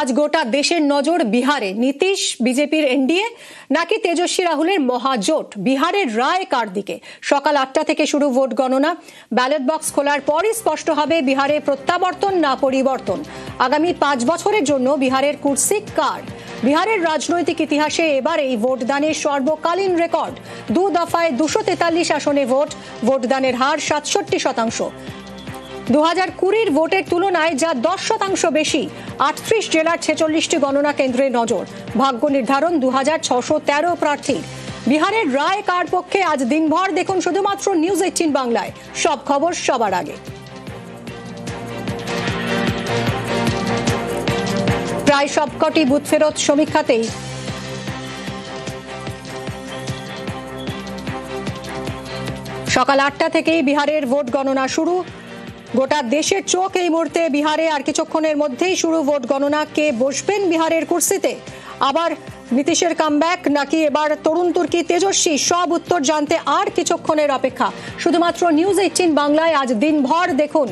আজ গোটা দেশের নজর বিহারে। নীতিশ বিজেপির এনডিএ নাকি তেজস্বী রাহুলের মহাজোট? বিহারের রায় কার দিকে? সকাল 8টা থেকে শুরু ভোট গণনা। ব্যালট বক্স খোলার পরই স্পষ্ট হবে বিহারে প্রত্যাবর্তন না পরিবর্তন। আগামী 5 বছরের জন্য বিহারের কুর্সি কার? বিহারের রাজনৈতিক ইতিহাসে এবার এই ভোটদানের সর্বকালীন রেকর্ড। 2 দফায় 243 আসনে ভোটদানের হার 67%। 2020 ভোটের তুলনায় যা 10% বেশি। 38 জেলার 46টি গণনা কেন্দ্রে নজর। ভাগ্য নির্ধারণ 2613 প্রার্থী। বিহারের রায় কার পক্ষে? আজ দিনভর দেখুন শুধুমাত্র নিউজ 18 বাংলায়। সব খবর সবার আগে। প্রায় সবকটি বুথ ফেরত সমীক্ষাতেই সকাল 8টা থেকেই বিহারের ভোট গণনা শুরু। গোটা দেশের চোখ এই মুহূর্তে বিহারে। আর কিছুক্ষণের মধ্যেই শুরু ভোট গণনা। কে বসবেন বিহারের কুর্সিতে? আবার নীতিশের কামব্যাক নাকি এবার তরুণ তুর্কি তেজস্বী? সব উত্তর জানতে আর কিছুক্ষণের অপেক্ষা। শুধুমাত্র নিউজ 18 বাংলায় আজ দিনভর দেখুন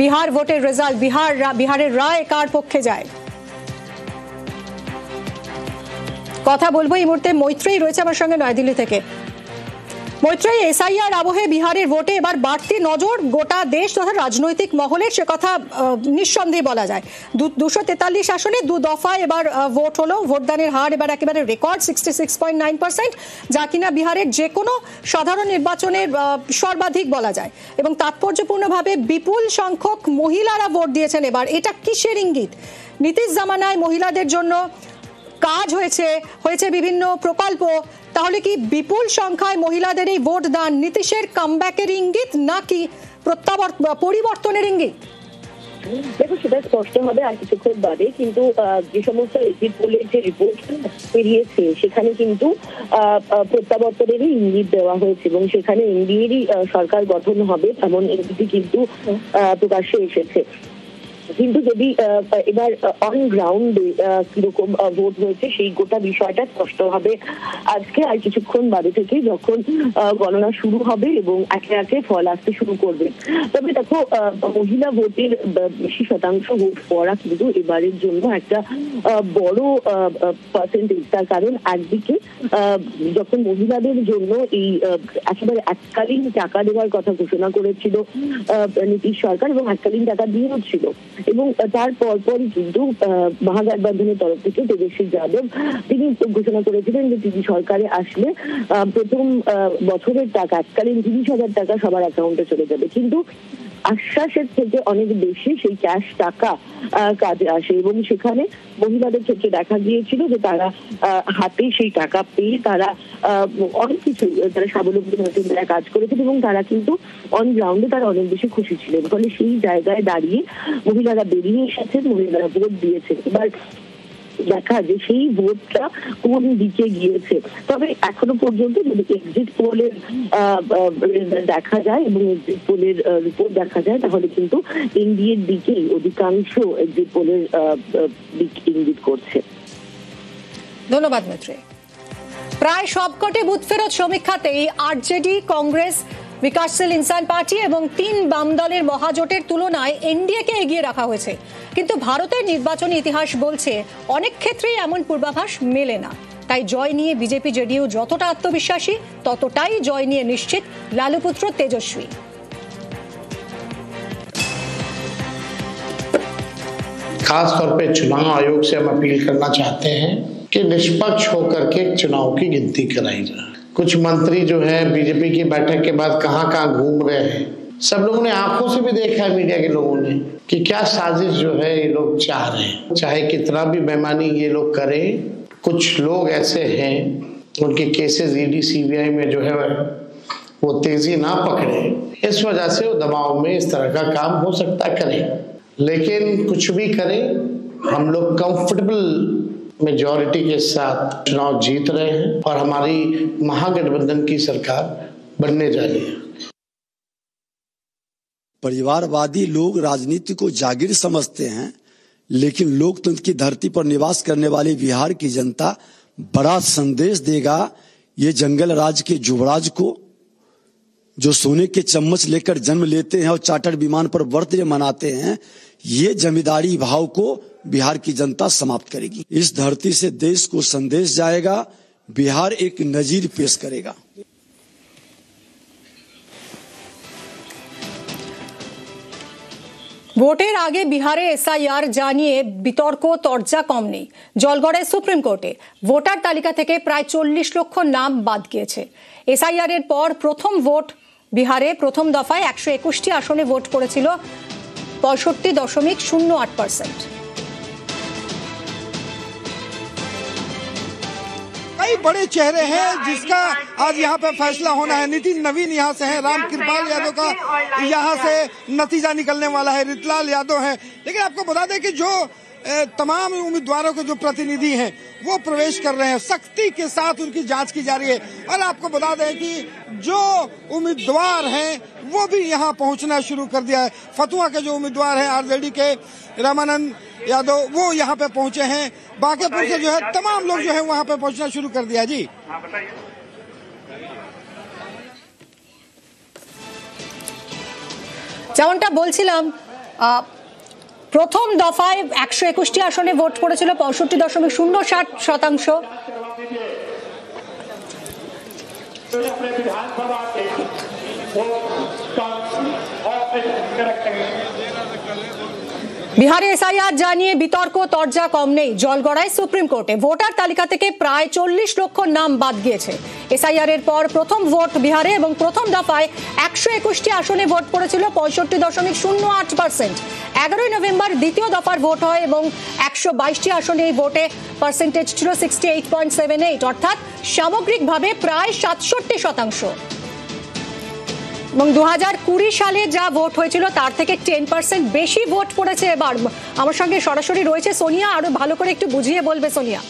বিহার ভোটের রেজাল্ট। বিহারের রায় কার পক্ষে যায় কথা বলবো এই মুহূর্তে। মৈত্রেয়ী রয়েছে আমার সঙ্গে নয়াদিল্লি থেকে। মৈত্রেয়ী, এসআইআর আবহে বিহারের ভোটে এবার বাড়তি নজর গোটা দেশ তথা রাজনৈতিক মহলের, সে কথা নিঃসন্দেহে বলা যায়। 243 আসনে 2 দফায় এবার ভোট হলো। ভোটদানের হার এবার একেবারে রেকর্ড 66.9%, যা কিনা বিহারের যে কোনো সাধারণ নির্বাচনের সর্বাধিক বলা যায়। এবং তাৎপর্যপূর্ণভাবে বিপুল সংখ্যক মহিলারা ভোট দিয়েছেন এবার। এটা কিসের ইঙ্গিত? নীতিশ জামানায় মহিলাদের জন্য কাজ হয়েছে বিভিন্ন প্রকল্প। তাহলে কি বিপুল সংখ্যায় মহিলাদের এই ভোট দান নীতিশের কামব্যাকের ইঙ্গিত নাকি পরিবর্তনের ইঙ্গিত? দেখো, সেটা স্পষ্ট হবে আর কিছুক্ষণ বাদে। কিন্তু যে সমস্ত এক্সিট পোলের যে রিপোর্ট বেরিয়েছে সেখানে কিন্তু প্রত্যাবর্তনেরই ইঙ্গিত দেওয়া হয়েছে এবং সেখানে এনডিএরই সরকার গঠন হবে এমন ইঙ্গিতই কিন্তু প্রকাশ্যে এসেছে। কিন্তু যদি এবার অন গ্রাউন্ডে কিরকম ভোট হয়েছে সেই গোটা বিষয়টা স্পষ্ট হবে আজকে আর কিছুক্ষণ বাদে থেকে, যখন গণনা শুরু হবে এবং একে একে ফল আসতে শুরু করবে। তবে দেখো, মহিলা ভোটের বেশি শতাংশ ভোট পড়া কিন্তু এবারের জন্য একটা বড় পার্সেন্টেজ। তার কারণ একদিকে যখন মহিলাদের জন্য এই একেবারে এককালীন টাকা দেওয়ার কথা ঘোষণা করেছিল নীতিশ সরকার, এবং এককালীন টাকা দিয়েও ছিল, এবং তার পরপরই কিন্তু মহাগঠবন্ধনের তরফ থেকে তেজস্বী যাদব তিনি ঘোষণা করেছিলেন যে তিনি সরকারে আসলে প্রথম বছরের টাকা এককালীন 30,000 টাকা সবার অ্যাকাউন্টে চলে যাবে। কিন্তু আশ্বাসের থেকে অনেক বেশি সেই ক্যাশ টাকা কাজে আসে এবং সেখানে মহিলাদের ক্ষেত্রে দেখা গিয়েছিল যে তারা হাতে সেই টাকা পেয়ে তারা অনেক কিছু তারা স্বাবলম্বী হয়েছেন, তারা কাজ করেছেন এবং তারা কিন্তু অন গ্রাউন্ডে তারা অনেক বেশি খুশি ছিলেন। ফলে সেই জায়গায় দাঁড়িয়ে মহিলারা বেরিয়ে এসেছেন, মহিলারা ভোট দিয়েছেন। এবার দেখা যে সেই ভোটটা কোন দিকে গিয়েছে। তবে এখনো পর্যন্ত যদি এক্সিট পোলের দেখা যায় এবং এক্সিট পোলের রিপোর্ট দেখা যায়, তাহলে কিন্তু এনডিএর দিকেই অধিকাংশ এক্সিট পোলের দিক ইঙ্গিত করছে। ধন্যবাদ মৈত্রেয়ী। প্রায় সবকটি বুথ ফেরত সমীক্ষাতেই আরজেডি, কংগ্রেস, বিকাশশীল ইনসান পার্টি এবং 3 বাম দলের মহাজোটের তুলনায় এনডিএকে এগিয়ে রাখা হয়েছে। কিন্তু ভারতের নির্বাচনী ইতিহাস বলছে অনেক ক্ষেত্রেই এমন পূর্বাভাস মেলে না। তাই জয় নিয়ে বিজেপি জেডিইউ যতটা আত্মবিশ্বাসী, ততটাই জয় নিয়ে নিশ্চিত লালুপুত্র তেজস্বী। खासतौर पे चुनाव आयोग से हम अपील करना चाहते हैं कि निष्पक्ष होकर के चुनाव की गिनती कराई जाए। कुछ मंत्री जो है बीजेपी की बैठक के बाद कहां घूम रहे हैं। सब लोगों ने आंखों से भी देखा है, मीडिया के लोगों ने, कि क्या साजिश जो है ये लोग चाह रहे हैं। चाहे कितना भी बेईमानी ये लोग करें, कुछ लोग ऐसे हैं उनके केसेस ईडी सीबीआई में जो है वो तेजी ना पकड़े, इस वजह से वो दबाव में इस तरह का काम हो सकता करें। लेकिन कुछ भी करें, हम लोग कंफर्टेबल मेजॉरिटी के साथ चुनाव जीत रहे हैं और हमारी महागठबंधन की सरकार बनने जा रही है। परिवारवादी लोग राजनीति को जागीर समझते हैं, लेकिन लोकतंत्र की धरती पर निवास करने वाली बिहार की जनता बड़ा संदेश देगा ये जंगल राज के युवराज को, जो सोने के चम्मच लेकर जन्म लेते हैं और चार्टर्ड विमान पर बर्थडे मनाते हैं, ये जमींदारी भाव को बिहार की जनता समाप्त करेगी। इस धरती से देश को संदेश जाएगा, बिहार एक नजीर पेश करेगा। ভোটের আগে বিহারে এসআইআর জানিয়ে বিতর্ক তরজা কম নেই। জলগড়ায় সুপ্রিম কোর্টে ভোটার তালিকা থেকে প্রায় 40 লক্ষ নাম বাদ গিয়েছে। এসআইআর এর পর প্রথম ভোট বিহারে প্রথম দফায় 121টি আসনে ভোট পড়েছিল 65.08%। कई बड़े चेहरे हैं जिसका आज यहाँ पे फैसला होना है। नितिन नवीन यहाँ से है, राम कृपाल यादव का यहाँ से नतीजा निकलने वाला है, रितलाल यादव है। लेकिन आपको बता दें कि जो तमाम उम्मीदवारों के जो प्रतिनिधि हैं वो प्रवेश कर रहे हैं, सख्ती के साथ उनकी जांच की जा रही है। और आपको बता दें कि जो उम्मीदवार हैं वो भी यहाँ पहुंचना शुरू कर दिया है। फतुआ के जो उम्मीदवार हैं आरजेडी के रामानंद यादव, वो यहाँ पे पहुंचे हैं। बांकेपुर से जो है तमाम लोग जो है वहाँ पे पहुंचना शुरू कर दिया। जी যেমনটা বলছিলাম, প্রথম দফায় 121টি আসনে ভোট পড়েছিল 65.07%। বিহারে এসআইআর জানিয়ে বিতর্ক তরজা কম নেই। জলগড়ায় সুপ্রিম কোর্টে ভোটার তালিকা থেকে প্রায় 40 লক্ষ নাম বাদ গিয়েছে। এসআইআর এর পর প্রথম ভোট বিহারে এবং প্রথম দফায় 121টি আসনে ভোট পড়েছিল 65.08%। 11 নভেম্বর দ্বিতীয় দফার ভোট হয় এবং 122টি আসনে এই ভোটে পার্সেন্টেজ ছিল 68.78, অর্থাৎ সামগ্রিকভাবে প্রায় 67%। এবং 2020 সালে যা ভোট হয়েছিল তার থেকে 10% বেশি ভোট পড়েছে এবার। আমার সঙ্গে সরাসরি রয়েছে সোনিয়া, আরো ভালো করে একটু বুঝিয়ে বলবে সোনিয়া।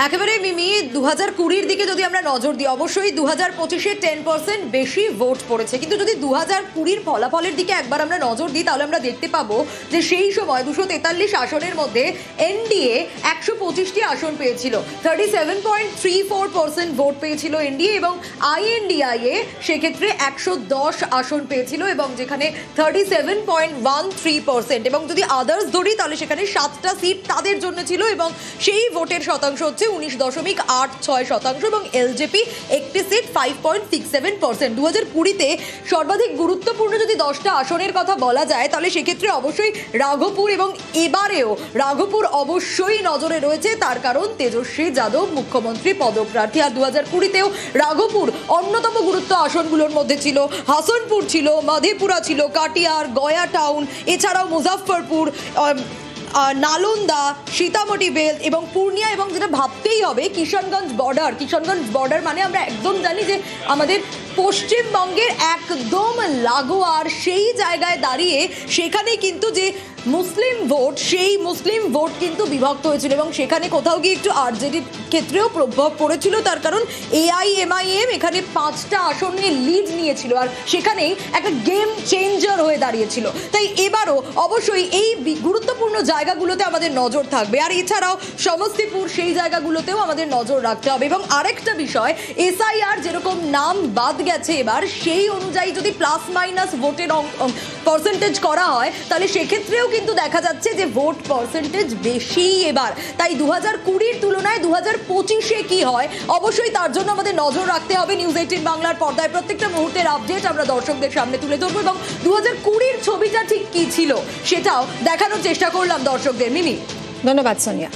একেবারে মিমি, 2020-র দিকে যদি আমরা নজর দিই, অবশ্যই 2025-এ 10% বেশি ভোট পড়েছে। কিন্তু যদি 2020-র ফলাফলের দিকে একবার আমরা নজর দিই তাহলে আমরা দেখতে পাবো যে সেই সময় 243 আসনের মধ্যে এনডিএ 125টি আসন পেয়েছিল, 37.34% ভোট পেয়েছিল এনডিএ, এবং আইএনডিআইএ সেক্ষেত্রে 110 আসন পেয়েছিল এবং যেখানে 37.13%। এবং যদি আদার্স ধরি তাহলে সেখানে 7টা সিট তাদের জন্য ছিল এবং সেই ভোটের শতাংশ হচ্ছে 19.86% এবং এলজেপি একটি সিট 5.67%। 2020-তে সর্বাধিক গুরুত্বপূর্ণ যদি 10টা আসনের কথা বলা যায় তাহলে সেক্ষেত্রে অবশ্যই রাঘবপুর, এবং এবারেও রাঘবপুর অবশ্যই নজরে রয়েছে, তার কারণ তেজস্বী যাদব মুখ্যমন্ত্রী পদপ্রার্থী। আর 2020-তেও রাঘবপুর অন্যতম গুরুত্ব আসনগুলোর মধ্যে ছিল। হাসনপুর ছিল, মাধেপুরা ছিল, কাটিয়ার, গয়া টাউন, এছাড়াও মুজাফফরপুর, নালন্দা, সীতামঢ়ি বেল্ট এবং পূর্ণিয়া, এবং যেটা ভাবতেই হবে কিষানগঞ্জ বর্ডার। কিষানগঞ্জ বর্ডার মানে আমরা একদম জানি যে আমাদের পশ্চিমবঙ্গের একদম লাগোয়ার সেই জায়গায় দাঁড়িয়ে সেখানে কিন্তু যে মুসলিম ভোট, সেই মুসলিম ভোট কিন্তু বিভক্ত হয়েছিল এবং সেখানে কোথাও গিয়ে একটু আরজেডির ক্ষেত্রেও প্রভাব পড়েছিল, তার কারণ এআইএমআইএম এখানে 5টা আসনে লিড নিয়েছিল আর সেখানেই একটা গেম চেঞ্জার হয়ে দাঁড়িয়েছিল। তাই এবারও অবশ্যই এই গুরুত্বপূর্ণ জায়গাগুলোতে আমাদের নজর থাকবে। আর এছাড়াও সমস্তিপুর, সেই জায়গাগুলোতেও আমাদের নজর রাখতে হবে। এবং আরেকটা বিষয়, এসআইআর যেরকম নাম বাদ গেছে এবার, সেই অনুযায়ী যদি প্লাস মাইনাস ভোটের পার্সেন্টেজ করা হয় তাহলে সেক্ষেত্রেও কিন্তু দেখা যাচ্ছে যে ভোট পার্সেন্টেজ বেশি এবার। তাই 2020-র তুলনায় 2025-এ কি হয় অবশ্যই তার জন্য আমাদের নজর রাখতে হবে। নিউজ 18 বাংলার পর্দায় প্রত্যেকটা মুহূর্তের আপডেট আমরা দর্শকদের সামনে তুলে ধরবো এবং 2020-র ছবিটা ঠিক কি ছিল সেটাও দেখানোর চেষ্টা করলাম দর্শকদের। মিমি, ধন্যবাদ সোনিয়া।